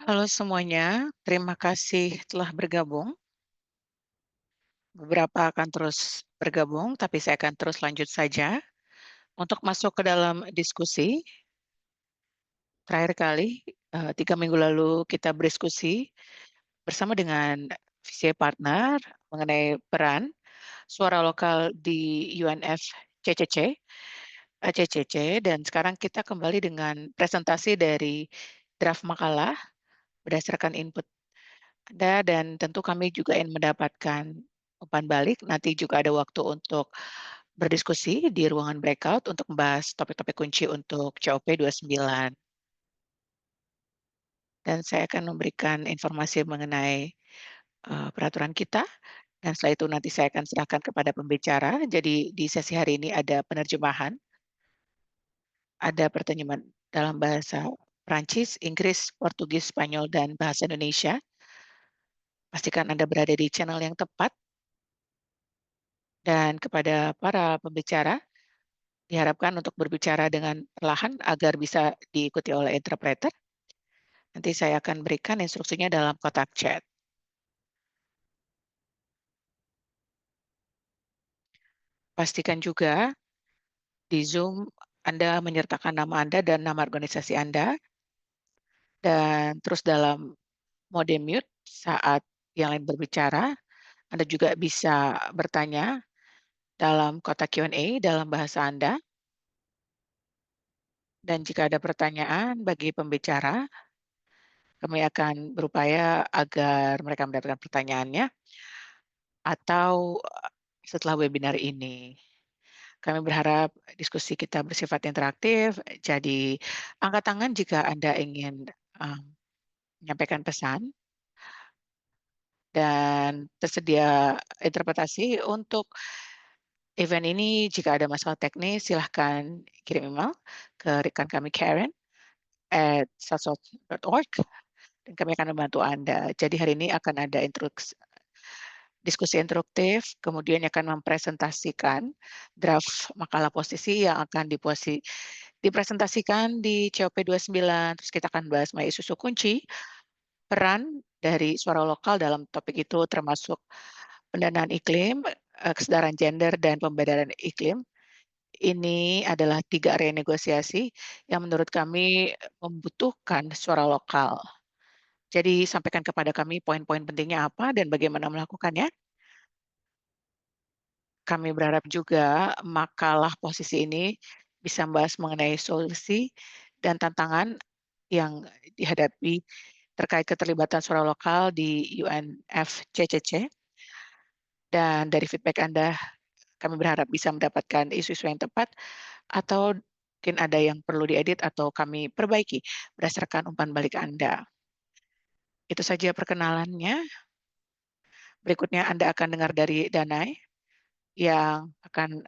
Halo semuanya, terima kasih telah bergabung. Beberapa akan terus bergabung, tapi saya akan terus lanjut saja. Untuk masuk ke dalam diskusi, terakhir kali 3 minggu lalu kita berdiskusi bersama dengan VCA Partner mengenai peran suara lokal di UNFCCC, CCC, dan sekarang kita kembali dengan presentasi dari draft makalah berdasarkan input ada dan tentu kami juga ingin mendapatkan umpan balik, nanti juga ada waktu untuk berdiskusi di ruangan breakout untuk membahas topik-topik kunci untuk COP 29. Dan saya akan memberikan informasi mengenai peraturan kita, dan setelah itu nanti saya akan serahkan kepada pembicara. Jadi di sesi hari ini ada penerjemahan, ada perterjemahan dalam bahasa Prancis, Inggris, Portugis, Spanyol, dan bahasa Indonesia. Pastikan Anda berada di channel yang tepat. Dan kepada para pembicara, diharapkan untuk berbicara dengan perlahan agar bisa diikuti oleh interpreter. Nanti saya akan berikan instruksinya dalam kotak chat. Pastikan juga di Zoom Anda menyertakan nama Anda dan nama organisasi Anda, dan terus dalam mode mute saat yang lain berbicara. Anda juga bisa bertanya dalam kotak Q&A dalam bahasa Anda, dan jika ada pertanyaan bagi pembicara, kami akan berupaya agar mereka mendapatkan pertanyaannya atau setelah webinar ini. Kami berharap diskusi kita bersifat interaktif, jadi angkat tangan jika Anda ingin menyampaikan pesan, dan tersedia interpretasi untuk event ini. Jika ada masalah teknis, silahkan kirim email ke rekan kami Karen@sasot.org dan kami akan membantu Anda. Jadi hari ini akan ada diskusi interaktif, kemudian akan mempresentasikan draft makalah posisi yang akan dipresentasikan di COP29. Terus kita akan bahas mengenai isu kunci, peran dari suara lokal dalam topik itu termasuk pendanaan iklim, kesetaraan gender, dan pemberdayaan iklim. Ini adalah 3 area negosiasi yang menurut kami membutuhkan suara lokal. Jadi sampaikan kepada kami poin-poin pentingnya apa dan bagaimana melakukannya. Kami berharap juga makalah posisi ini bisa membahas mengenai solusi dan tantangan yang dihadapi terkait keterlibatan suara lokal di UNFCCC. Dan dari feedback Anda, kami berharap bisa mendapatkan isu-isu yang tepat atau mungkin ada yang perlu diedit atau kami perbaiki berdasarkan umpan balik Anda. Itu saja perkenalannya. Berikutnya Anda akan dengar dari Danai yang akan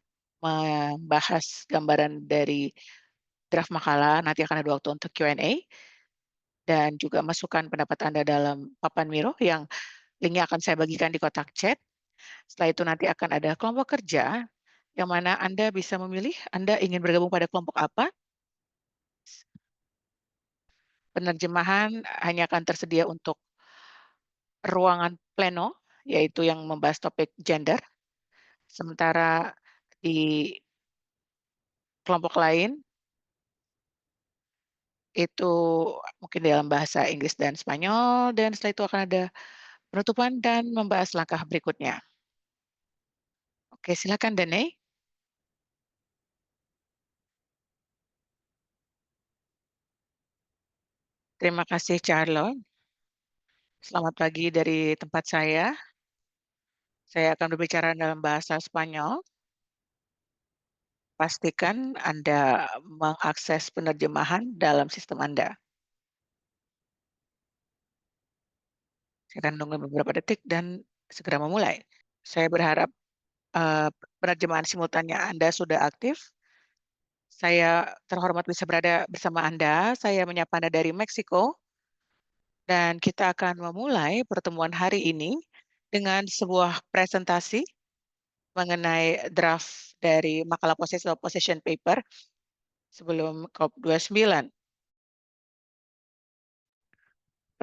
membahas gambaran dari draft makalah. Nanti akan ada waktu untuk Q&A dan juga masukkan pendapat Anda dalam papan Miro yang linknya akan saya bagikan di kotak chat. Setelah itu nanti akan ada kelompok kerja yang mana Anda bisa memilih Anda ingin bergabung pada kelompok apa. Penerjemahan hanya akan tersedia untuk ruangan pleno, yaitu yang membahas topik gender. Sementara di kelompok lain itu mungkin dalam bahasa Inggris dan Spanyol, dan setelah itu akan ada penutupan dan membahas langkah berikutnya. Oke, silakan Dene. Terima kasih Charlotte. Selamat pagi dari tempat saya. Saya akan berbicara dalam bahasa Spanyol. Pastikan Anda mengakses penerjemahan dalam sistem Anda. Saya akan tunggu beberapa detik dan segera memulai. Saya berharap penerjemahan simultannya Anda sudah aktif. Saya terhormat bisa berada bersama Anda. Saya menyapa Anda dari Meksiko, dan kita akan memulai pertemuan hari ini dengan sebuah presentasi mengenai draft dari makalah position paper sebelum COP29.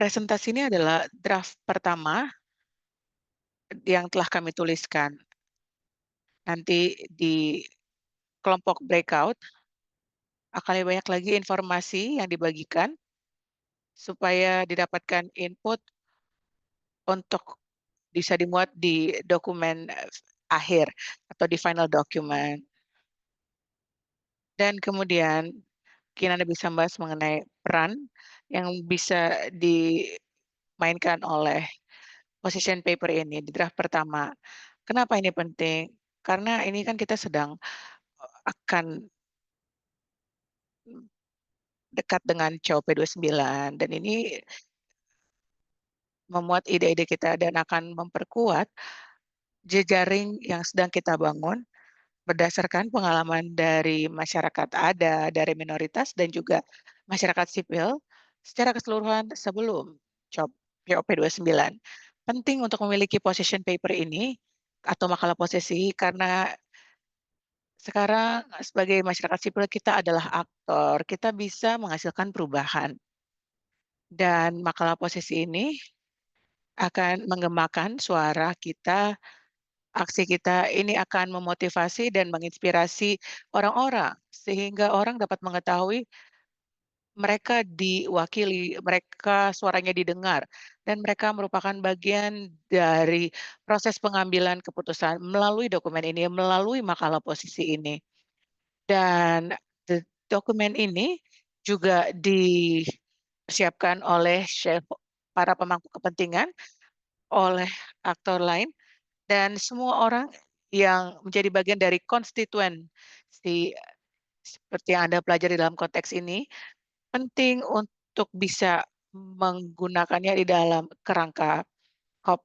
presentasi ini adalah draft pertama yang telah kami tuliskan. Nanti di kelompok breakout akan lebih banyak lagi informasi yang dibagikan supaya didapatkan input untuk bisa dimuat di dokumen akhir atau di final document. Dan kemudian mungkin Anda bisa membahas mengenai peran yang bisa dimainkan oleh position paper ini di draft pertama. Kenapa ini penting? Karena ini kan kita sedang akan dekat dengan COP29 dan ini memuat ide-ide kita dan akan memperkuat jejaring yang sedang kita bangun berdasarkan pengalaman dari masyarakat dari minoritas dan juga masyarakat sipil secara keseluruhan sebelum COP29. Penting untuk memiliki position paper ini atau makalah posisi karena sekarang sebagai masyarakat sipil kita adalah aktor, kita bisa menghasilkan perubahan. Dan makalah posisi ini akan menggemakan suara kita, aksi kita ini akan memotivasi dan menginspirasi orang-orang sehingga orang dapat mengetahui mereka diwakili, mereka suaranya didengar, dan mereka merupakan bagian dari proses pengambilan keputusan melalui dokumen ini, melalui makalah posisi ini. Dan dokumen ini juga dipersiapkan oleh para pemangku kepentingan, oleh aktor lain, dan semua orang yang menjadi bagian dari konstituen seperti yang Anda pelajari dalam konteks ini, penting untuk bisa menggunakannya di dalam kerangka COP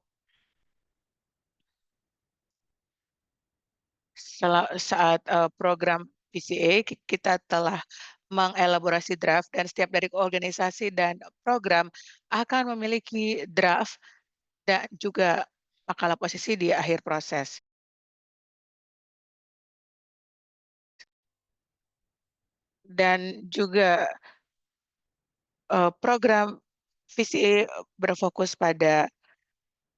saat program PCA kita telah mengelaborasi draft dan setiap dari organisasi dan program akan memiliki draft dan juga makalah posisi di akhir proses. Dan juga program VCA berfokus pada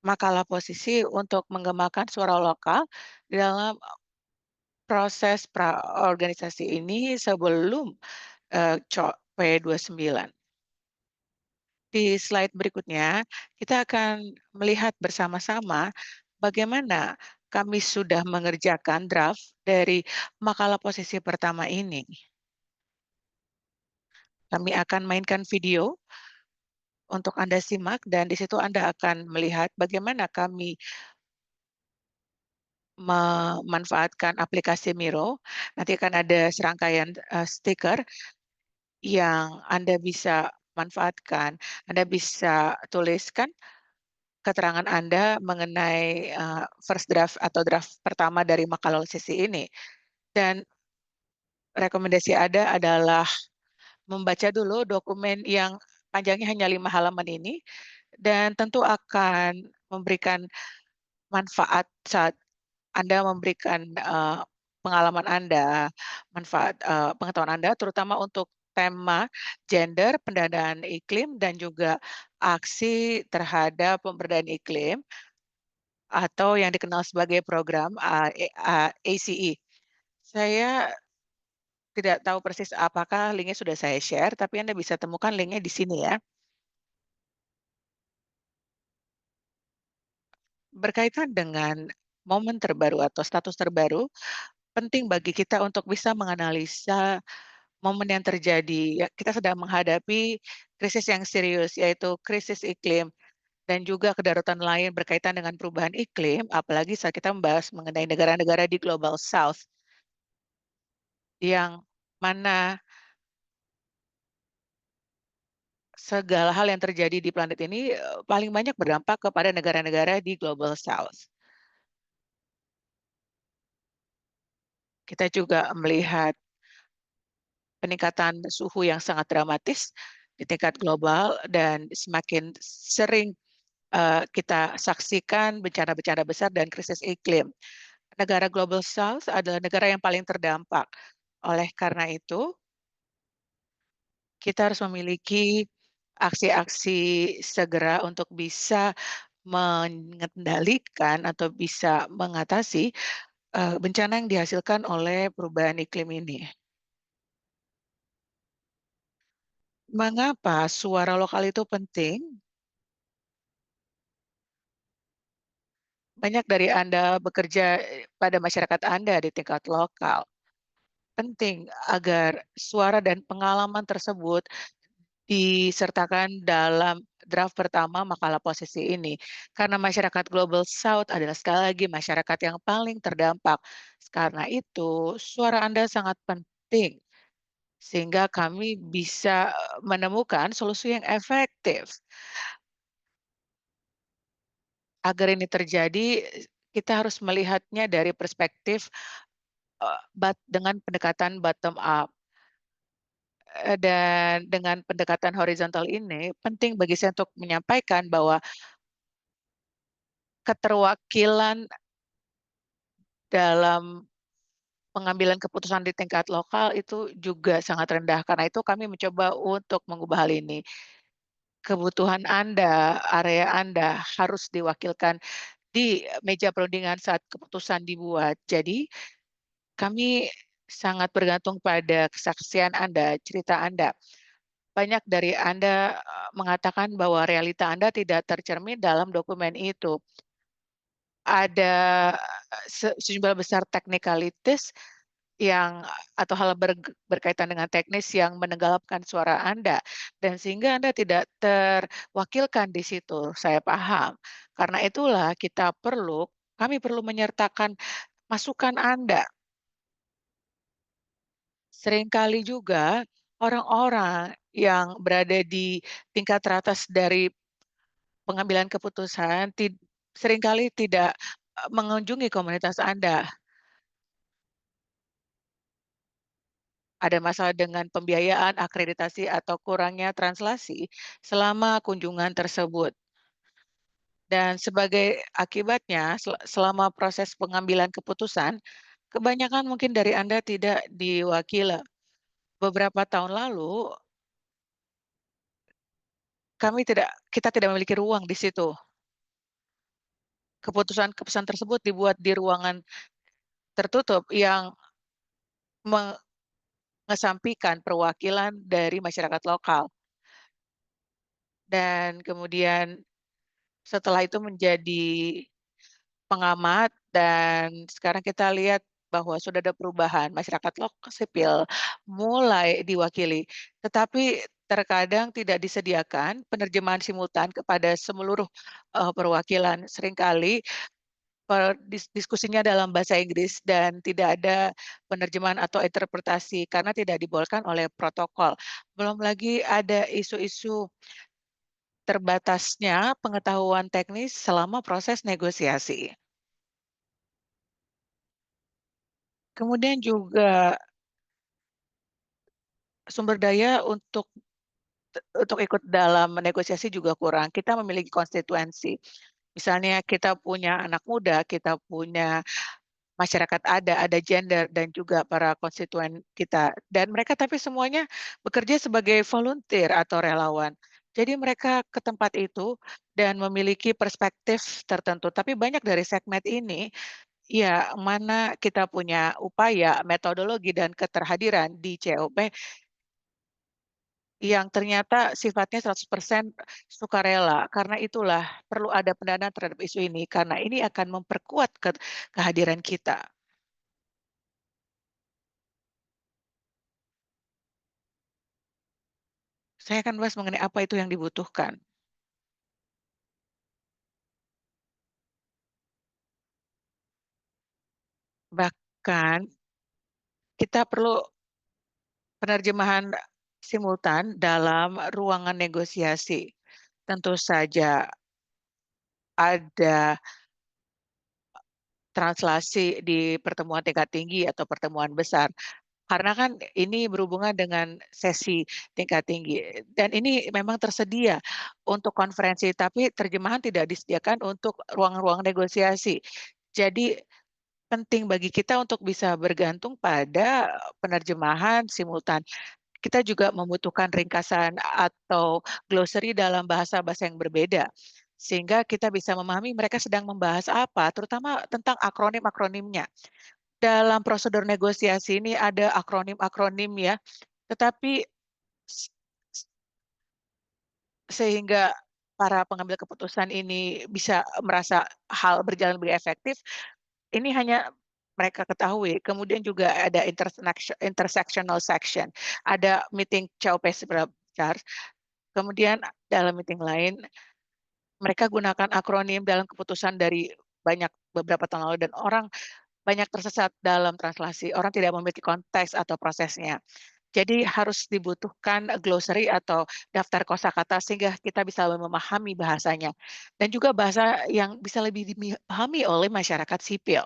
makalah posisi untuk mengembangkan suara lokal di dalam proses organisasi ini sebelum COP29. Di slide berikutnya, kita akan melihat bersama-sama bagaimana kami sudah mengerjakan draft dari makalah posisi pertama ini. Kami akan mainkan video untuk Anda simak dan di situ Anda akan melihat bagaimana kami memanfaatkan aplikasi Miro. Nanti akan ada serangkaian stiker yang Anda bisa manfaatkan. Anda bisa tuliskan keterangan Anda mengenai first draft atau draft pertama dari makalah sesi ini. Dan rekomendasi Anda adalah membaca dulu dokumen yang panjangnya hanya 5 halaman ini dan tentu akan memberikan manfaat saat Anda memberikan pengalaman Anda, manfaat pengetahuan Anda terutama untuk tema gender, pendanaan iklim dan juga aksi terhadap pemberdayaan iklim atau yang dikenal sebagai program ACE. Saya tidak tahu persis apakah linknya sudah saya share, tapi Anda bisa temukan linknya di sini ya. Berkaitan dengan momen terbaru atau status terbaru, penting bagi kita untuk bisa menganalisa momen yang terjadi. Ya, kita sedang menghadapi krisis yang serius, yaitu krisis iklim dan juga kedaruratan lain berkaitan dengan perubahan iklim, apalagi saat kita membahas mengenai negara-negara di Global South, yang mana segala hal yang terjadi di planet ini paling banyak berdampak kepada negara-negara di Global South. Kita juga melihat peningkatan suhu yang sangat dramatis di tingkat global dan semakin sering kita saksikan bencana-bencana besar dan krisis iklim. Negara Global South adalah negara yang paling terdampak. Oleh karena itu, kita harus memiliki aksi-aksi segera untuk bisa mengendalikan atau bisa mengatasi, bencana yang dihasilkan oleh perubahan iklim ini. Mengapa suara lokal itu penting? Banyak dari Anda bekerja, pada masyarakat Anda di tingkat lokal. Penting agar suara dan pengalaman tersebut disertakan dalam draft pertama makalah posisi ini. Karena masyarakat Global South adalah sekali lagi masyarakat yang paling terdampak. Karena itu, suara Anda sangat penting sehingga kami bisa menemukan solusi yang efektif. Agar ini terjadi, kita harus melihatnya dari perspektif, dengan pendekatan bottom up. Dan dengan pendekatan horizontal ini, penting bagi saya untuk menyampaikan bahwa keterwakilan dalam pengambilan keputusan di tingkat lokal itu juga sangat rendah. Karena itu kami mencoba untuk mengubah hal ini. Kebutuhan Anda, area Anda harus diwakilkan di meja perundingan saat keputusan dibuat. Jadi kami sangat bergantung pada kesaksian Anda, cerita Anda. Banyak dari Anda, mengatakan bahwa realita Anda tidak tercermin dalam dokumen itu. Ada, sejumlah besar technicalities yang atau hal berkaitan dengan teknis yang menenggelamkan suara Anda, dan sehingga Anda tidak terwakilkan di situ, saya paham. Karena itulah kami perlu menyertakan masukan Anda. Seringkali juga orang-orang yang berada di tingkat teratas dari pengambilan keputusan seringkali tidak, mengunjungi komunitas Anda. Ada masalah dengan pembiayaan, akreditasi, atau kurangnya translasi selama kunjungan tersebut. Dan sebagai akibatnya, selama proses pengambilan keputusan, kebanyakan mungkin dari Anda tidak diwakili. Beberapa tahun lalu, kita tidak memiliki ruang di situ. Keputusan-keputusan tersebut dibuat di ruangan tertutup yang mengesampingkan perwakilan dari masyarakat lokal. Dan kemudian setelah itu menjadi pengamat dan sekarang kita lihat bahwa sudah ada perubahan, masyarakat sipil mulai diwakili. Tetapi terkadang tidak disediakan penerjemahan simultan kepada seluruh, perwakilan. Seringkali diskusinya dalam bahasa Inggris dan tidak ada penerjemahan atau interpretasi karena tidak dibolehkan oleh protokol. Belum lagi ada isu-isu terbatasnya pengetahuan teknis selama proses negosiasi. Kemudian juga sumber daya untuk ikut dalam negosiasi juga kurang. Kita memiliki konstituensi. Misalnya kita punya anak muda, kita punya masyarakat ada gender dan juga para konstituen kita. Dan mereka tapi semuanya bekerja sebagai volunteer atau relawan. Jadi mereka ke tempat itu dan memiliki perspektif tertentu. Tapi banyak dari segmen ini, ya mana kita punya upaya, metodologi, dan keterhadiran di COP yang ternyata sifatnya 100% sukarela. Karena itulah perlu ada pendanaan terhadap isu ini, karena ini akan memperkuat kehadiran kita. Saya akan bahas mengenai apa itu yang dibutuhkan. Bahkan kita perlu penerjemahan simultan dalam ruangan negosiasi. Tentu saja ada translasi di pertemuan tingkat tinggi atau pertemuan besar. Karena kan ini berhubungan dengan sesi tingkat tinggi dan ini memang tersedia untuk konferensi, tapi terjemahan tidak disediakan untuk ruang-ruang negosiasi. Jadi penting bagi kita untuk bisa bergantung pada penerjemahan simultan. kita juga membutuhkan ringkasan atau glossary dalam bahasa-bahasa yang berbeda, sehingga kita bisa memahami mereka sedang membahas apa, terutama tentang akronim-akronimnya. Dalam prosedur negosiasi ini ada akronim-akronim ya, tetapi s s sehingga para pengambil keputusan ini bisa merasa hal berjalan lebih efektif, ini hanya mereka ketahui. Kemudian juga ada intersectional section, ada meeting Chow-Pei kemudian dalam meeting lain, mereka gunakan akronim dalam keputusan dari beberapa tahun lalu dan orang banyak tersesat dalam translasi, orang tidak memiliki konteks atau prosesnya. Jadi harus dibutuhkan glossary atau daftar kosakata sehingga kita bisa memahami bahasanya, dan juga bahasa yang bisa lebih dipahami oleh masyarakat sipil.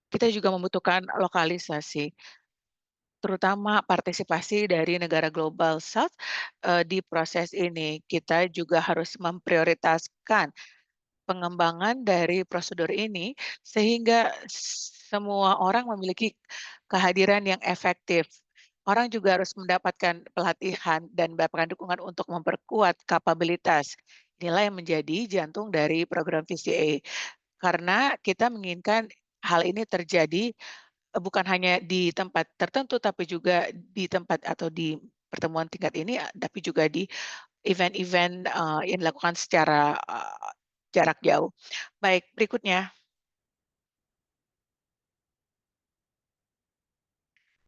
Kita juga membutuhkan lokalisasi, terutama partisipasi dari negara Global South, di proses ini. Kita juga harus memprioritaskan pengembangan dari prosedur ini, sehingga semua orang memiliki kehadiran yang efektif. Orang juga harus mendapatkan pelatihan dan mendapatkan dukungan untuk memperkuat kapabilitas. Inilah yang menjadi jantung dari program VCA. Karena kita menginginkan hal ini terjadi, bukan hanya di tempat tertentu, tapi juga di tempat atau di pertemuan tingkat ini, tapi juga di event-event, yang dilakukan secara, jarak jauh. Baik, berikutnya.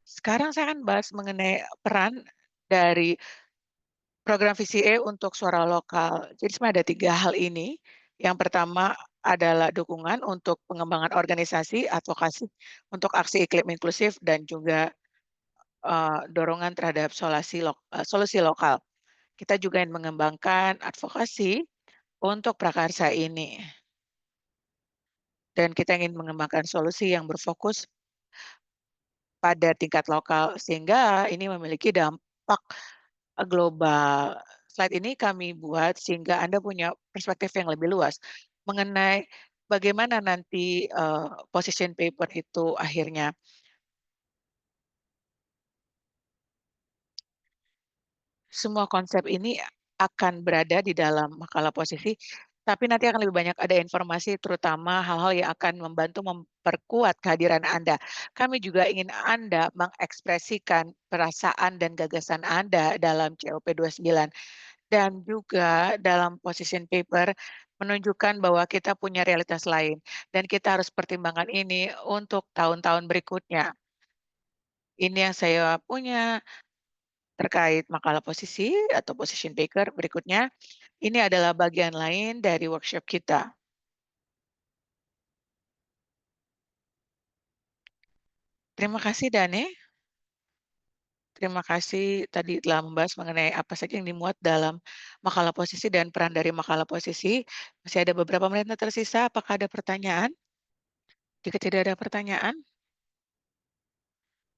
Sekarang saya akan bahas mengenai peran dari program VCA untuk suara lokal. Jadi sebenarnya ada 3 hal ini. Yang pertama adalah dukungan untuk pengembangan organisasi, advokasi untuk aksi iklim inklusif dan juga, dorongan terhadap solusi lokal. Kita juga ingin mengembangkan advokasi untuk prakarsa ini, dan kita ingin mengembangkan solusi yang berfokus pada tingkat lokal, sehingga ini memiliki dampak, global. Slide ini kami buat sehingga Anda punya perspektif yang lebih luas mengenai bagaimana nanti, position paper itu akhirnya. Semua konsep ini akan berada di dalam makalah posisi, tapi nanti akan lebih banyak ada informasi terutama hal-hal yang akan membantu memperkuat kehadiran Anda. Kami juga ingin Anda mengekspresikan perasaan dan gagasan Anda dalam COP29 dan juga dalam position paper menunjukkan bahwa kita punya realitas lain dan kita harus pertimbangkan ini untuk tahun-tahun berikutnya. Ini yang saya punya terkait makalah posisi atau position paper berikutnya. Ini adalah bagian lain dari workshop kita. Terima kasih Dane, terima kasih tadi telah membahas mengenai apa saja yang dimuat dalam makalah posisi dan peran dari makalah posisi. Masih ada beberapa menit yang tersisa, apakah ada pertanyaan? Jika tidak ada pertanyaan,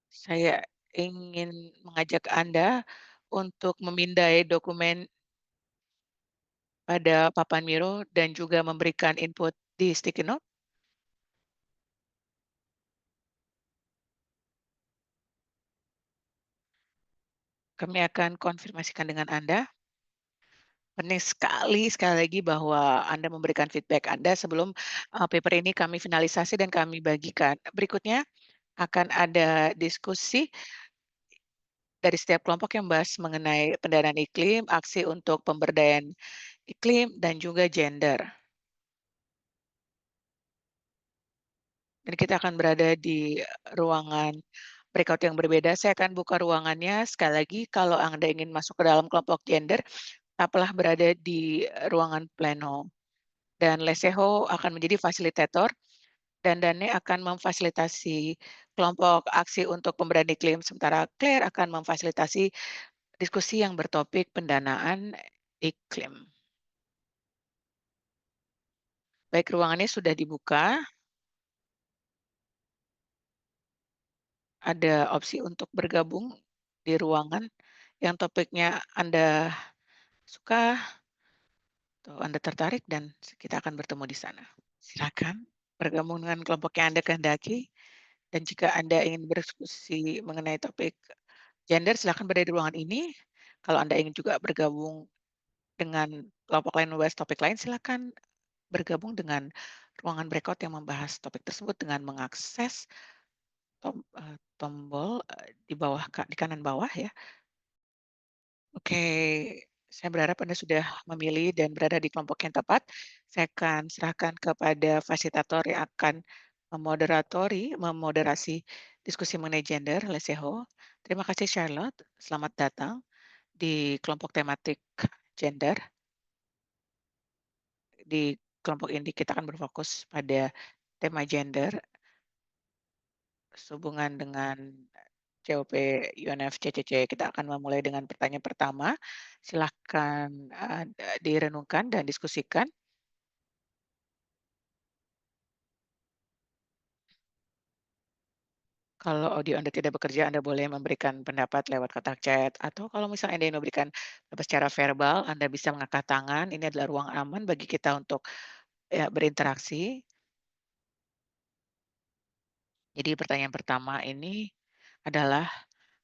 saya ingin mengajak Anda untuk memindai dokumen pada papan Miro dan juga memberikan input di sticky note. Kami akan konfirmasikan dengan Anda. Penting sekali lagi bahwa Anda memberikan feedback Anda sebelum, paper ini kami finalisasi dan kami bagikan. Berikutnya akan ada diskusi dari setiap kelompok yang membahas mengenai pendanaan iklim, aksi untuk pemberdayaan iklim, dan juga gender. Dan kita akan berada di ruangan breakout yang berbeda. Saya akan buka ruangannya. Sekali lagi, kalau Anda ingin masuk ke dalam kelompok gender, tetaplah berada di ruangan pleno. Dan Leseho akan menjadi fasilitator dan Dane akan memfasilitasi kelompok aksi untuk pemberdayaan iklim, sementara Claire akan memfasilitasi diskusi yang bertopik pendanaan iklim. Baik, ruangannya sudah dibuka, ada opsi untuk bergabung di ruangan yang topiknya Anda suka atau Anda tertarik dan kita akan bertemu di sana. Silakan bergabung dengan kelompok yang Anda kehendaki. Dan jika Anda ingin berdiskusi mengenai topik gender, silakan berada di ruangan ini. Kalau Anda ingin juga bergabung dengan kelompok lain membahas topik lain, silakan bergabung dengan ruangan breakout yang membahas topik tersebut dengan mengakses tombol, di bawah di kanan bawah ya. Oke, saya berharap Anda sudah memilih dan berada di kelompok yang tepat. Saya akan serahkan kepada fasilitator yang akan memoderasi diskusi mengenai gender, Leseho. Terima kasih Charlotte, selamat datang di kelompok tematik gender. Di kelompok ini kita akan berfokus pada tema gender sehubungan dengan COP UNF CCC. Kita akan memulai dengan pertanyaan pertama. Silahkan direnungkan dan diskusikan. Kalau audio Anda tidak bekerja, Anda boleh memberikan pendapat lewat kotak chat, atau kalau misalnya Anda ingin memberikan pendapat secara verbal, Anda bisa mengangkat tangan. Ini adalah ruang aman bagi kita untuk ya, berinteraksi. Jadi pertanyaan pertama ini adalah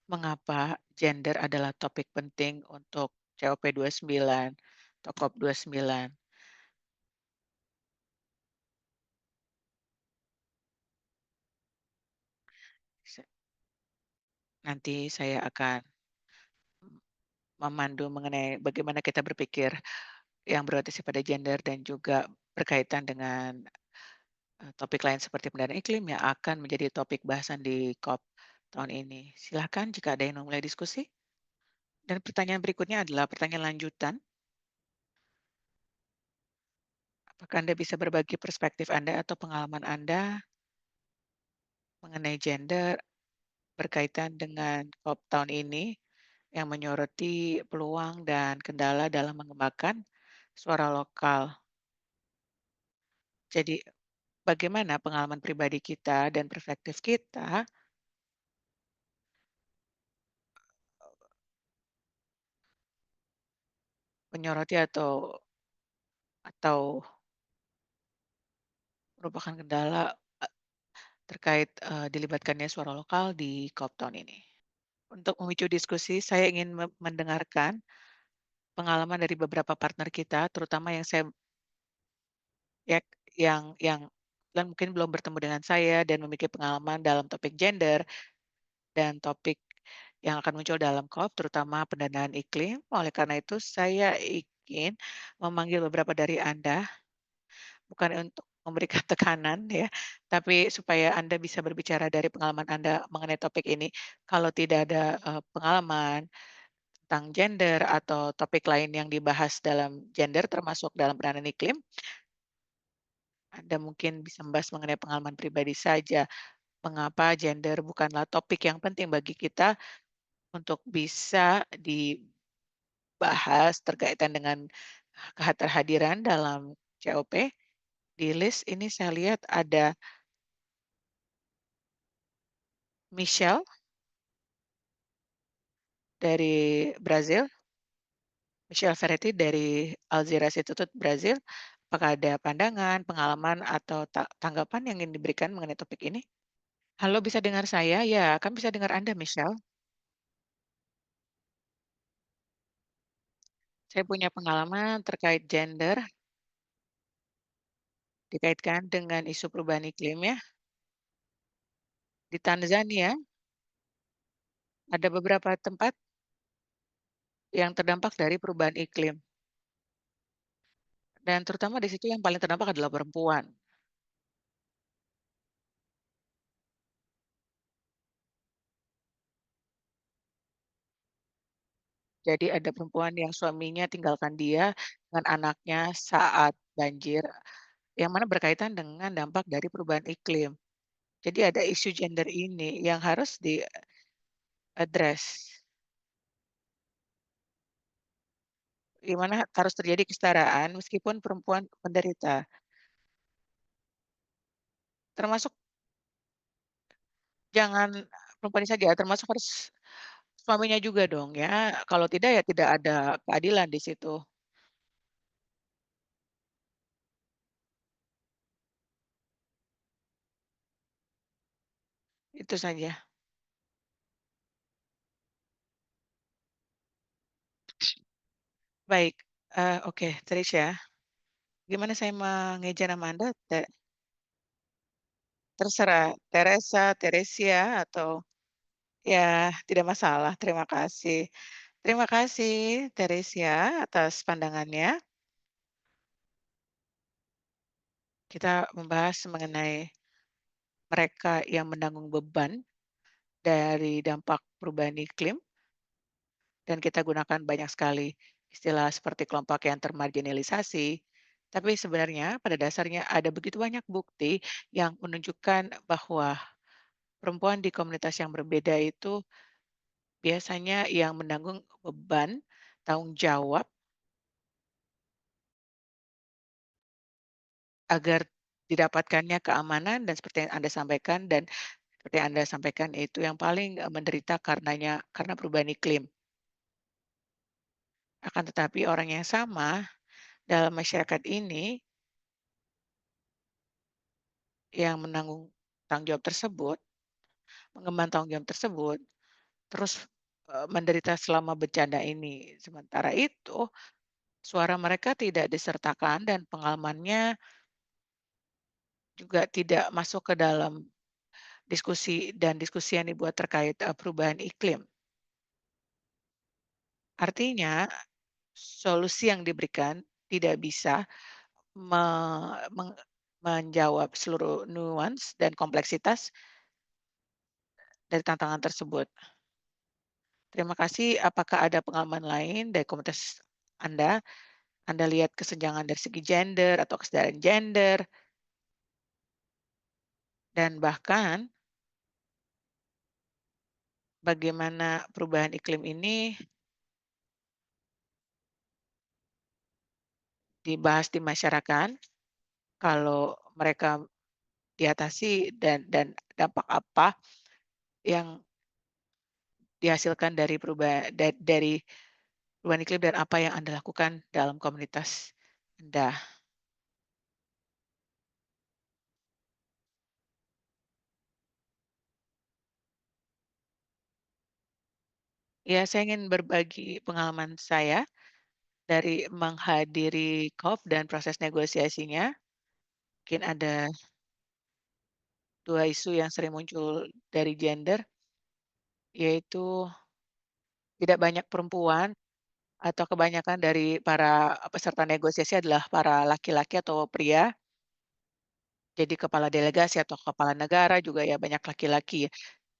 mengapa gender adalah topik penting untuk COP29 atau COP29? Se- Nanti saya akan memandu mengenai bagaimana kita berpikir yang berorientasi pada gender dan juga berkaitan dengan topik lain seperti pendanaan iklim yang akan menjadi topik bahasan di COP tahun ini. Silahkan jika ada yang mau mulai diskusi. Dan pertanyaan berikutnya adalah pertanyaan lanjutan. Apakah Anda bisa berbagi perspektif Anda atau pengalaman Anda mengenai gender berkaitan dengan COP tahun ini yang menyoroti peluang dan kendala dalam mengembangkan suara lokal. Jadi bagaimana pengalaman pribadi kita dan perspektif kita menyoroti atau merupakan kendala terkait dilibatkannya suara lokal di COP tahun ini. Untuk memicu diskusi, saya ingin mendengarkan pengalaman dari beberapa partner kita, terutama yang saya ya, yang dan mungkin belum bertemu dengan saya dan memiliki pengalaman dalam topik gender dan topik yang akan muncul dalam COP, terutama pendanaan iklim. Oleh karena itu, saya ingin memanggil beberapa dari Anda, bukan untuk memberikan tekanan ya, tapi supaya Anda bisa berbicara dari pengalaman Anda mengenai topik ini. Kalau tidak ada pengalaman tentang gender atau topik lain yang dibahas dalam gender, termasuk dalam penanganan iklim, Anda mungkin bisa membahas mengenai pengalaman pribadi saja. Mengapa gender bukanlah topik yang penting bagi kita untuk bisa dibahas terkaitan dengan keterhadiran dalam COP. Di list ini saya lihat ada Michelle dari Brazil, Michelle Ferretti dari Alzira Institute Brazil. Apakah ada pandangan, pengalaman, atau tanggapan yang ingin diberikan mengenai topik ini? Halo, bisa dengar saya? Ya, kan bisa dengar Anda, Michelle. Saya punya pengalaman terkait gender, dikaitkan dengan isu perubahan iklim ya. Di Tanzania, ada beberapa tempat yang terdampak dari perubahan iklim. Dan terutama di situ yang paling terdampak adalah perempuan. Jadi ada perempuan yang suaminya tinggalkan dia dengan anaknya saat banjir, yang mana berkaitan dengan dampak dari perubahan iklim. Jadi ada isu gender ini yang harus di-address, di mana harus terjadi kesetaraan meskipun perempuan menderita. Termasuk jangan perempuan saja, termasuk harus suaminya juga dong ya, kalau tidak ya tidak ada keadilan di situ. itu saja. Baik, oke, Trisha, gimana saya mengeja nama Anda? Terserah, Teresa, Teresia, atau ya tidak masalah, terima kasih. Terima kasih, Teresia, atas pandangannya. Kita membahas mengenai mereka yang menanggung beban dari dampak perubahan iklim, dan kita gunakan banyak sekali istilah seperti kelompok yang termarginalisasi. Tapi sebenarnya pada dasarnya ada begitu banyak bukti yang menunjukkan bahwa perempuan di komunitas yang berbeda itu biasanya yang menanggung beban tanggung jawab agar didapatkannya keamanan dan seperti yang Anda sampaikan dan seperti yang Anda sampaikan itu yang paling, menderita karena perubahan iklim. Akan tetapi orang yang sama dalam masyarakat ini yang menanggung tanggung jawab tersebut, mengemban tanggung jawab tersebut, terus, menderita selama bencana ini. Sementara itu, suara mereka tidak disertakan dan pengalamannya juga tidak masuk ke dalam diskusi yang dibuat terkait, perubahan iklim. Artinya, solusi yang diberikan tidak bisa me meng menjawab seluruh nuans dan kompleksitas dari tantangan tersebut. Terima kasih. Apakah ada pengalaman lain dari komunitas Anda? Anda lihat kesenjangan dari segi gender atau kesetaraan gender, dan bahkan bagaimana perubahan iklim ini dibahas di masyarakat, kalau mereka diatasi dan dampak apa yang dihasilkan dari perubahan iklim dan apa yang Anda lakukan dalam komunitas Anda. Ya, saya ingin berbagi pengalaman saya dari menghadiri COP dan proses negosiasinya. Mungkin ada 2 isu yang sering muncul dari gender, yaitu tidak banyak perempuan atau kebanyakan dari para peserta negosiasi adalah para laki-laki atau pria. Jadi kepala delegasi atau kepala negara juga ya banyak laki-laki ya,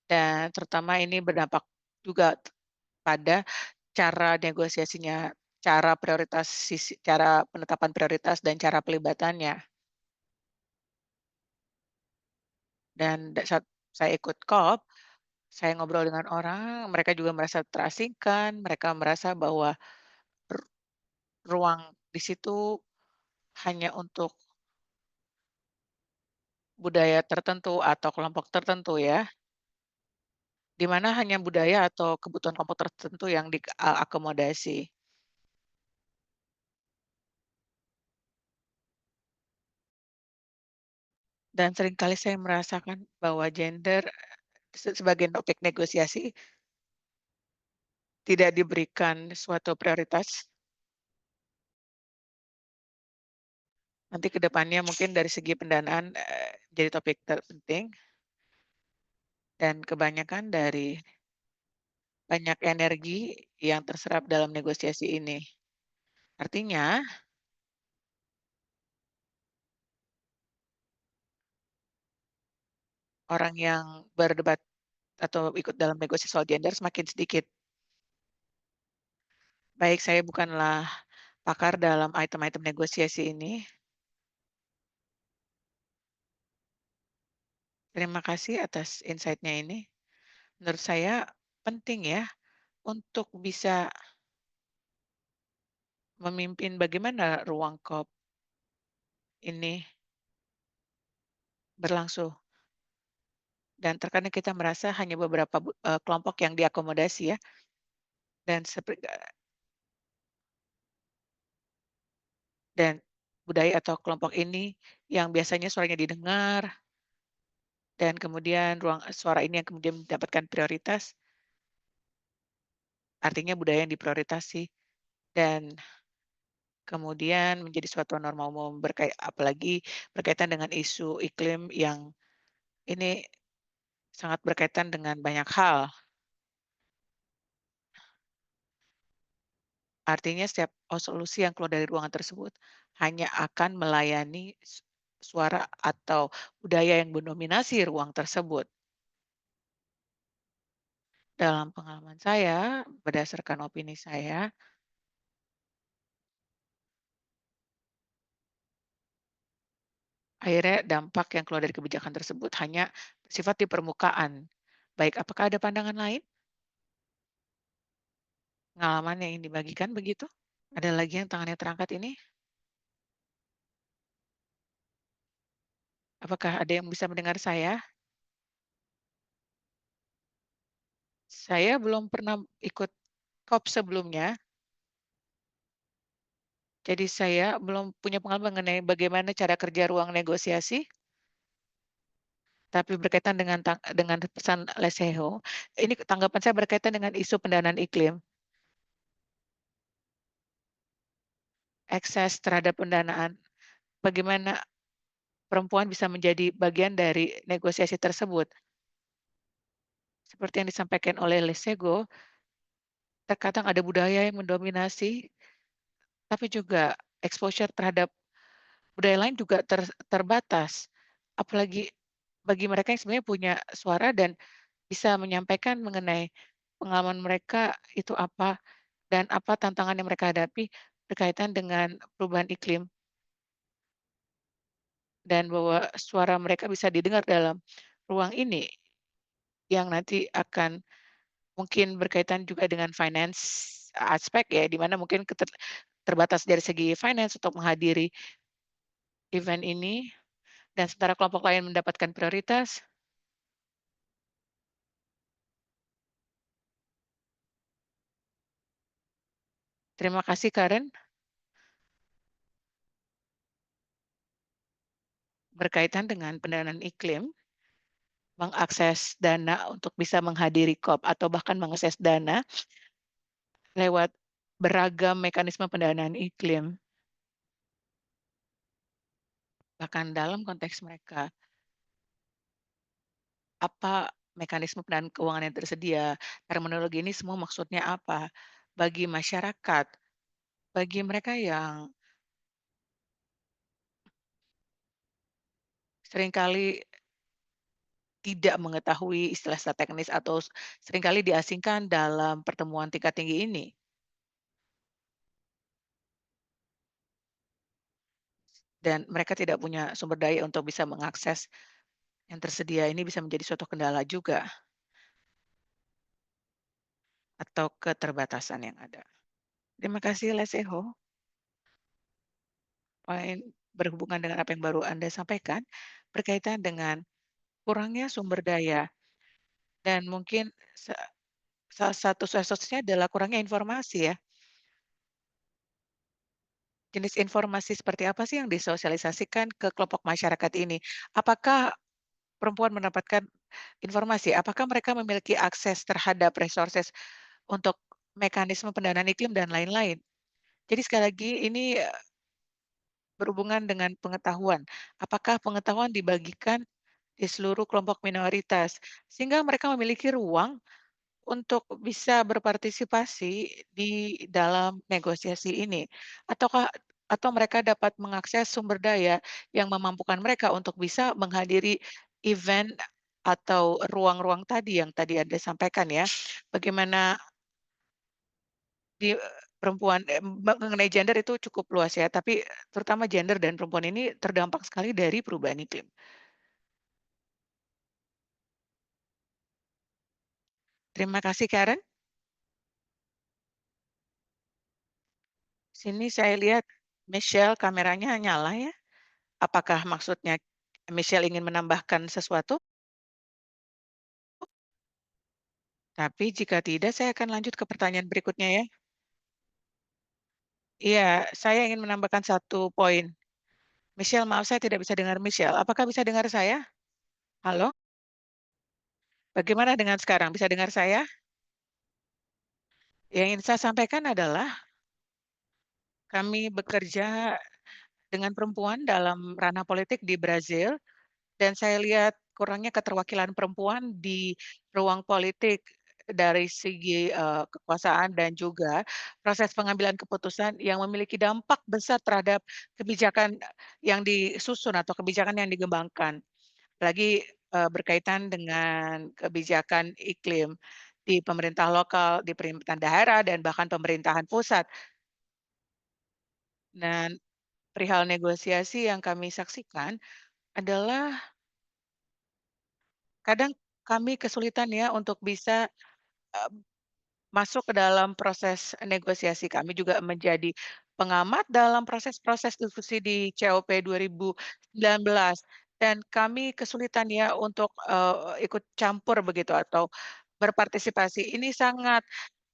dan terutama ini berdampak juga pada cara negosiasinya, cara penetapan prioritas dan cara pelibatannya. Dan saat saya ikut COP, saya ngobrol dengan orang, mereka juga merasa terasingkan, mereka merasa bahwa ru ruang di situ hanya untuk budaya tertentu atau kelompok tertentu ya, di mana hanya budaya atau kebutuhan kelompok tertentu yang akomodasi. Dan seringkali saya merasakan bahwa gender sebagai topik negosiasi tidak diberikan suatu prioritas. Nanti ke depannya mungkin dari segi pendanaan, jadi topik terpenting dan kebanyakan dari banyak energi yang terserap dalam negosiasi ini. Artinya, orang yang berdebat atau ikut dalam negosiasi soal gender semakin sedikit. Baik, saya bukanlah pakar dalam item-item negosiasi ini. Terima kasih atas insight-nya ini. Menurut saya penting ya untuk bisa memimpin bagaimana ruang COP ini berlangsung. Dan terkadang kita merasa hanya beberapa kelompok yang diakomodasi ya, dan dan budaya atau kelompok ini yang biasanya suaranya didengar, dan kemudian ruang suara ini yang kemudian mendapatkan prioritas, artinya budaya yang diprioritasi dan kemudian menjadi suatu norma umum apalagi berkaitan dengan isu iklim yang ini sangat berkaitan dengan banyak hal. Artinya setiap solusi yang keluar dari ruangan tersebut hanya akan melayani suara atau budaya yang mendominasi ruang tersebut. Dalam pengalaman saya, berdasarkan opini saya, akhirnya dampak yang keluar dari kebijakan tersebut hanya bersifat di permukaan. Baik, apakah ada pandangan lain? Pengalaman yang ingin dibagikan begitu? Ada lagi yang tangannya terangkat ini? Apakah ada yang bisa mendengar saya? Saya belum pernah ikut COP sebelumnya, jadi saya belum punya pengalaman mengenai bagaimana cara kerja ruang negosiasi, tapi berkaitan dengan pesan Leseho, ini tanggapan saya berkaitan dengan isu pendanaan iklim. Akses terhadap pendanaan, bagaimana perempuan bisa menjadi bagian dari negosiasi tersebut. Seperti yang disampaikan oleh Lesego, terkadang ada budaya yang mendominasi, tapi juga exposure terhadap budaya lain juga terbatas. Apalagi bagi mereka yang sebenarnya punya suara dan bisa menyampaikan mengenai pengalaman mereka itu apa, dan apa tantangan yang mereka hadapi berkaitan dengan perubahan iklim, dan bahwa suara mereka bisa didengar dalam ruang ini, yang nanti akan mungkin berkaitan juga dengan finance aspek ya, di mana mungkin terbatas dari segi finance untuk menghadiri event ini, dan sementara kelompok lain mendapatkan prioritas. Terima kasih Karen, berkaitan dengan pendanaan iklim, mengakses dana untuk bisa menghadiri COP atau bahkan mengakses dana lewat beragam mekanisme pendanaan iklim, bahkan dalam konteks mereka, apa mekanisme pendanaan keuangan yang tersedia, terminologi ini semua maksudnya apa bagi masyarakat, bagi mereka yang seringkali tidak mengetahui istilah-istilah teknis atau seringkali diasingkan dalam pertemuan tingkat tinggi ini. Dan mereka tidak punya sumber daya untuk bisa mengakses yang tersedia, ini bisa menjadi suatu kendala juga atau keterbatasan yang ada. Terima kasih Leseho, poin berhubungan dengan apa yang baru Anda sampaikan berkaitan dengan kurangnya sumber daya dan mungkin salah satu sosoknya adalah kurangnya informasi ya. Jenis informasi seperti apa sih yang disosialisasikan ke kelompok masyarakat ini? Apakah perempuan mendapatkan informasi? Apakah mereka memiliki akses terhadap resources untuk mekanisme pendanaan iklim dan lain-lain? Jadi sekali lagi ini berhubungan dengan pengetahuan. Apakah pengetahuan dibagikan di seluruh kelompok minoritas sehingga mereka memiliki ruang untuk bisa berpartisipasi di dalam negosiasi ini? Ataukah atau mereka dapat mengakses sumber daya yang memampukan mereka untuk bisa menghadiri event atau ruang-ruang tadi yang tadi Anda sampaikan ya. Bagaimana di perempuan mengenai gender itu cukup luas ya, tapi terutama gender dan perempuan ini terdampak sekali dari perubahan iklim. Terima kasih Karen. Sini saya lihat Michelle kameranya nyala ya. Apakah maksudnya Michelle ingin menambahkan sesuatu? Tapi jika tidak, saya akan lanjut ke pertanyaan berikutnya ya. Iya, saya ingin menambahkan satu poin. Michelle, maaf saya tidak bisa dengar Michelle. Apakah bisa dengar saya? Halo? Bagaimana dengan sekarang, bisa dengar saya? Yang ingin saya sampaikan adalah kami bekerja dengan perempuan dalam ranah politik di Brazil dan saya lihat kurangnya keterwakilan perempuan di ruang politik dari segi, kekuasaan dan juga proses pengambilan keputusan yang memiliki dampak besar terhadap kebijakan yang disusun atau kebijakan yang dikembangkan. Apalagi, berkaitan dengan kebijakan iklim di pemerintah lokal, di pemerintahan daerah, dan bahkan pemerintahan pusat. Dan perihal negosiasi yang kami saksikan adalah kadang kami kesulitan ya untuk bisa, eee, masuk ke dalam proses negosiasi. Kami juga menjadi pengamat dalam proses-proses diskusi di COP 2019 dan kami kesulitan ya untuk, ikut campur begitu atau berpartisipasi. Ini sangat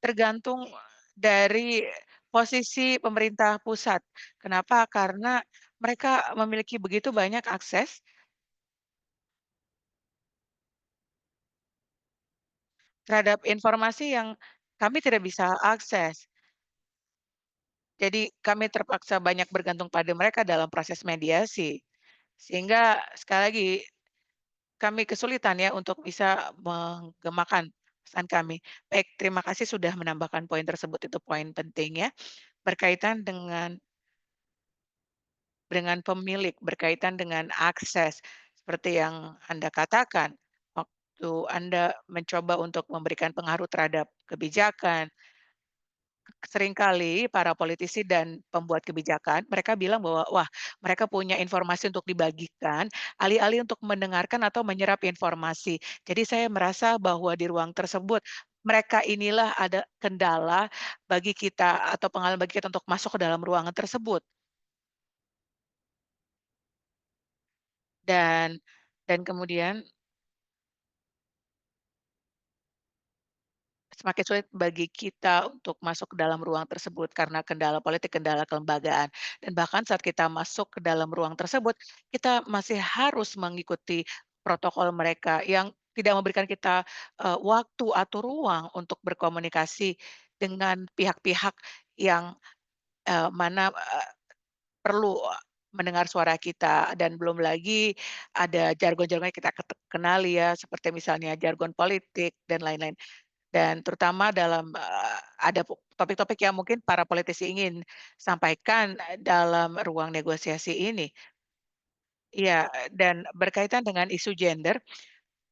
tergantung dari posisi pemerintah pusat. Kenapa? Karena mereka memiliki begitu banyak akses terhadap informasi yang kami tidak bisa akses. Jadi kami terpaksa banyak bergantung pada mereka dalam proses mediasi. Sehingga sekali lagi kami kesulitan ya untuk bisa menggemakan pesan kami. Baik, terima kasih sudah menambahkan poin tersebut, itu poin penting ya, berkaitan dengan pemilik, berkaitan dengan akses, seperti yang Anda katakan, waktu Anda mencoba untuk memberikan pengaruh terhadap kebijakan, seringkali para politisi dan pembuat kebijakan, mereka bilang bahwa, wah, mereka punya informasi untuk dibagikan, alih-alih untuk mendengarkan atau menyerap informasi. Jadi saya merasa bahwa di ruang tersebut, mereka inilah ada kendala bagi kita atau pengalaman bagi kita untuk masuk ke dalam ruangan tersebut. Dan kemudian semakin sulit bagi kita untuk masuk ke dalam ruang tersebut karena kendala politik, kendala kelembagaan. Dan bahkan saat kita masuk ke dalam ruang tersebut, kita masih harus mengikuti protokol mereka yang tidak memberikan kita, waktu atau ruang untuk berkomunikasi dengan pihak-pihak yang, mana, perlu, mendengar suara kita dan belum lagi ada jargon-jargon yang kita kenali ya, seperti misalnya jargon politik dan lain-lain. Dan terutama dalam, ada topik-topik yang mungkin para politisi ingin sampaikan, dalam ruang negosiasi ini. Iya, dan berkaitan dengan isu gender,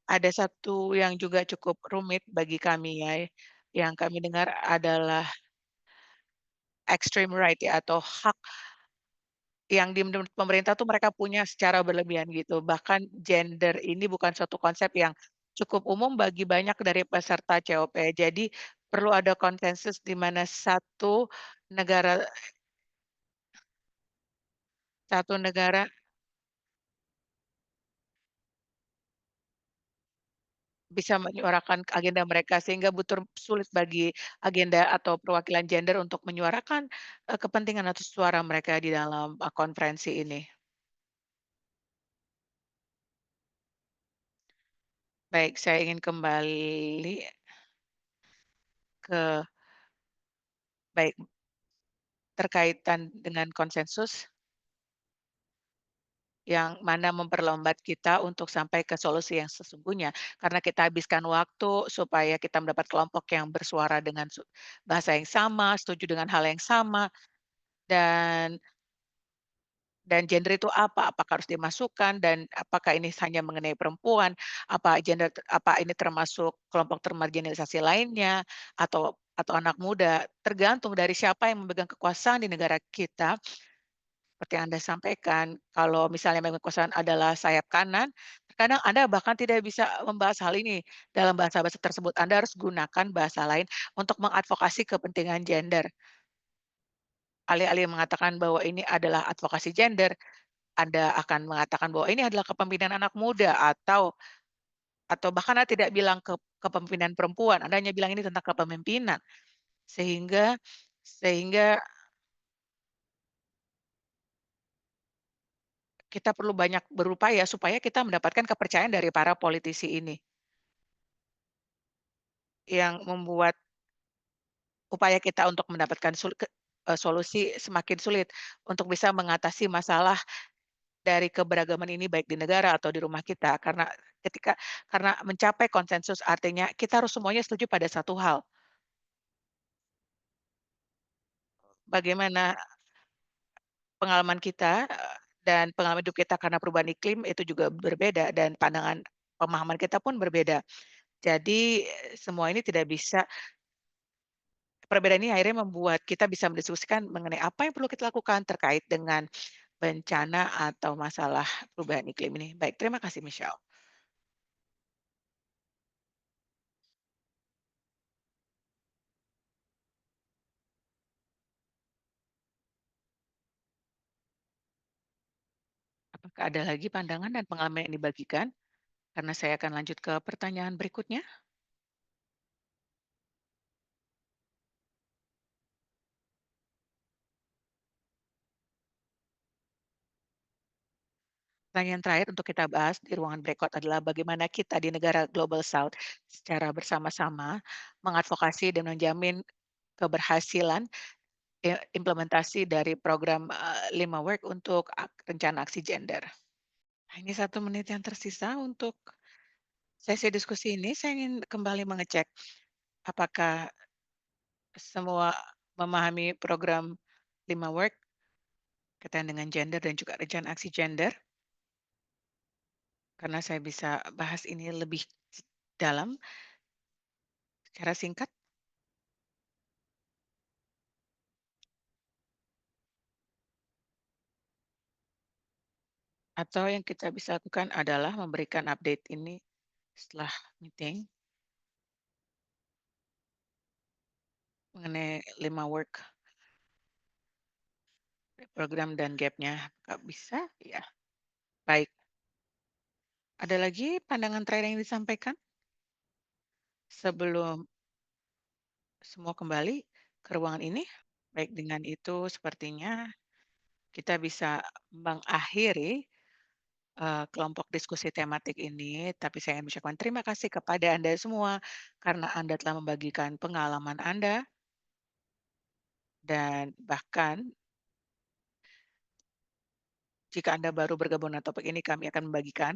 ada satu yang juga cukup rumit bagi kami ya, yang kami dengar adalah extreme right ya, atau hak yang di menurut pemerintah tuh mereka punya secara berlebihan gitu. Bahkan gender ini bukan suatu konsep yang cukup umum bagi banyak dari peserta COP. Jadi perlu ada konsensus di mana negara satu negara bisa menyuarakan agenda mereka sehingga butur sulit bagi agenda atau perwakilan gender untuk menyuarakan, kepentingan atau suara mereka di dalam, konferensi ini. Baik, saya ingin kembali ke baik, terkaitan dengan konsensus yang mana memperlambat kita untuk sampai ke solusi yang sesungguhnya. Karena kita habiskan waktu supaya kita mendapat kelompok yang bersuara dengan bahasa yang sama, setuju dengan hal yang sama, dan gender itu apa? Apakah harus dimasukkan dan apakah ini hanya mengenai perempuan? Apa ini termasuk kelompok termarginalisasi lainnya atau anak muda? Tergantung dari siapa yang memegang kekuasaan di negara kita. Seperti yang Anda sampaikan, kalau misalnya memang kekuasaan adalah sayap kanan, terkadang Anda bahkan tidak bisa membahas hal ini dalam bahasa-bahasa tersebut. Anda harus gunakan bahasa lain untuk mengadvokasi kepentingan gender. Alih-alih mengatakan bahwa ini adalah advokasi gender, Anda akan mengatakan bahwa ini adalah kepemimpinan anak muda atau bahkan Anda tidak bilang kepemimpinan perempuan, Anda hanya bilang ini tentang kepemimpinan. Sehingga sehingga kita perlu banyak berupaya supaya kita mendapatkan kepercayaan dari para politisi ini. yang membuat upaya kita untuk mendapatkan solusi semakin sulit untuk bisa mengatasi masalah dari keberagaman ini baik di negara atau di rumah kita. Ketika karena mencapai konsensus artinya kita harus semuanya setuju pada satu hal, bagaimana pengalaman kita, dan pengalaman hidup kita karena perubahan iklim itu juga berbeda dan pandangan pemahaman kita pun berbeda. Jadi, semua ini tidak bisa perbedaan ini akhirnya membuat kita bisa mendiskusikan mengenai apa yang perlu kita lakukan terkait dengan bencana atau masalah perubahan iklim ini. Baik, terima kasih Michelle. Apakah ada lagi pandangan dan pengalaman yang dibagikan? Karena saya akan lanjut ke pertanyaan berikutnya. Pertanyaan terakhir untuk kita bahas di ruangan breakout adalah bagaimana kita di negara Global South secara bersama-sama mengadvokasi dan menjamin keberhasilan implementasi dari program 5 Work untuk rencana aksi gender. Ini 1 menit yang tersisa untuk sesi diskusi ini. Saya ingin kembali mengecek apakah semua memahami program 5 Work kaitan dengan gender dan juga rencana aksi gender. Karena saya bisa bahas ini lebih dalam secara singkat, atau yang kita bisa lakukan adalah memberikan update ini setelah meeting mengenai 5 Work program dan gap-nya. Apakah bisa? Ya, baik. Ada lagi pandangan terakhir yang disampaikan sebelum semua kembali ke ruangan ini? Baik, dengan itu sepertinya kita bisa mengakhiri kelompok diskusi tematik ini, tapi saya ingin mengucapkan terima kasih kepada Anda semua karena Anda telah membagikan pengalaman Anda dan bahkan jika Anda baru bergabung dengan topik ini, kami akan membagikan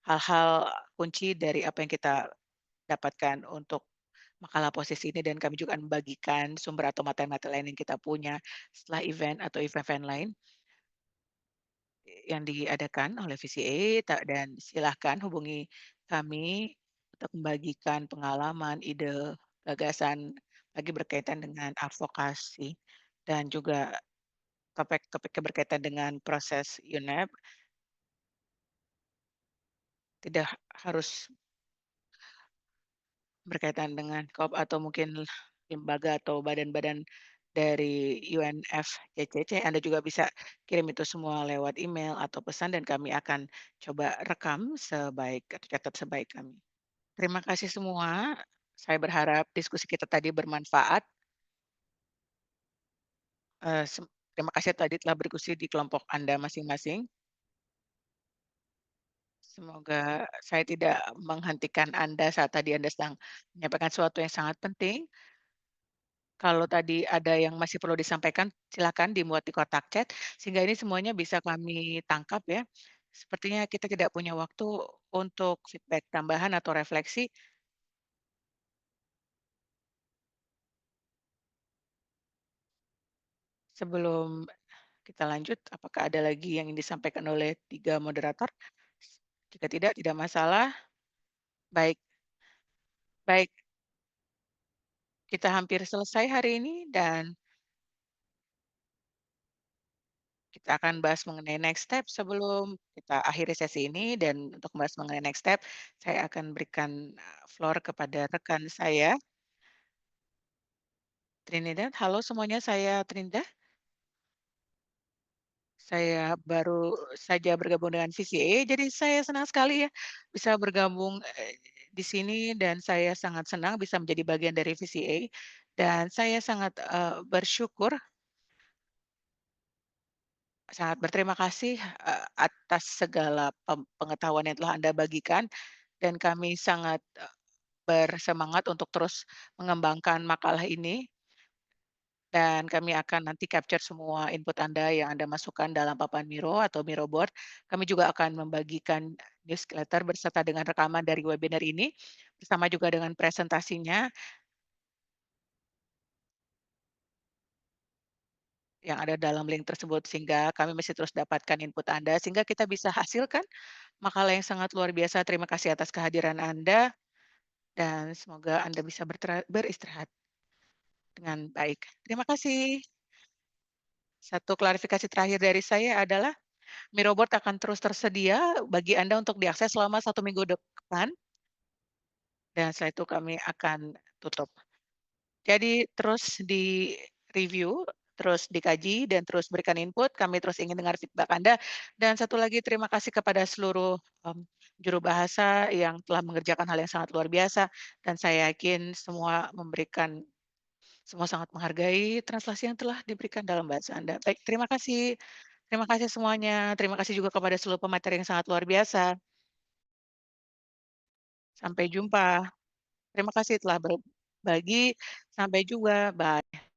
hal-hal kunci dari apa yang kita dapatkan untuk makalah posisi ini dan kami juga akan membagikan sumber atau materi-materi lain yang kita punya setelah event atau event-event lain yang diadakan oleh VCA dan silahkan hubungi kami untuk membagikan pengalaman, ide, gagasan lagi berkaitan dengan advokasi dan juga topik-topik yang berkaitan dengan proses UNEP tidak harus berkaitan dengan COP atau mungkin lembaga atau badan-badan dari UNFCCC. Anda juga bisa kirim itu semua lewat email atau pesan dan kami akan coba rekam sebaik atau catat sebaik kami. Terima kasih semua. Saya berharap diskusi kita tadi bermanfaat. Eee, sem Terima kasih tadi telah berdiskusi di kelompok Anda masing-masing. Semoga saya tidak menghentikan Anda saat tadi Anda sedang menyampaikan sesuatu yang sangat penting. Kalau tadi ada yang masih perlu disampaikan, silakan dimuat di kotak chat, sehingga ini semuanya bisa kami tangkap ya. Sepertinya kita tidak punya waktu untuk feedback tambahan atau refleksi. Sebelum kita lanjut, apakah ada lagi yang ingin disampaikan oleh 3 moderator? Jika tidak, tidak masalah. Baik baik, kita hampir selesai hari ini dan kita akan bahas mengenai next step sebelum kita akhiri sesi ini dan untuk membahas mengenai next step, saya akan berikan, floor kepada rekan saya, Trinidad. Halo semuanya, saya Trinidad. Saya baru saja bergabung dengan VCA, jadi saya senang sekali ya bisa bergabung, di sini dan saya sangat senang bisa menjadi bagian dari VCA dan saya sangat, bersyukur, sangat berterima kasih, atas segala pengetahuan yang telah Anda bagikan dan kami sangat, bersemangat untuk terus mengembangkan makalah ini dan kami akan nanti capture semua input Anda yang Anda masukkan dalam papan Miro atau Miro board. Kami juga akan membagikan newsletter berserta dengan rekaman dari webinar ini, bersama juga dengan presentasinya yang ada dalam link tersebut, sehingga kami masih terus dapatkan input Anda, sehingga kita bisa hasilkan makalah yang sangat luar biasa. Terima kasih atas kehadiran Anda, dan semoga Anda bisa beristirahat dengan baik. Terima kasih. Satu klarifikasi terakhir dari saya adalah Mirrorboard akan terus tersedia bagi Anda untuk diakses selama 1 minggu depan, dan setelah itu kami akan tutup. Jadi terus di-review, terus dikaji, dan terus berikan input, kami terus ingin dengar feedback Anda. Dan satu lagi terima kasih kepada seluruh, juru bahasa yang telah mengerjakan hal yang sangat luar biasa, dan saya yakin semua sangat menghargai translasi yang telah diberikan dalam bahasa Anda. Baik, terima kasih semuanya, terima kasih juga kepada seluruh pemateri yang sangat luar biasa. Sampai jumpa. Terima kasih telah berbagi, sampai jumpa, bye.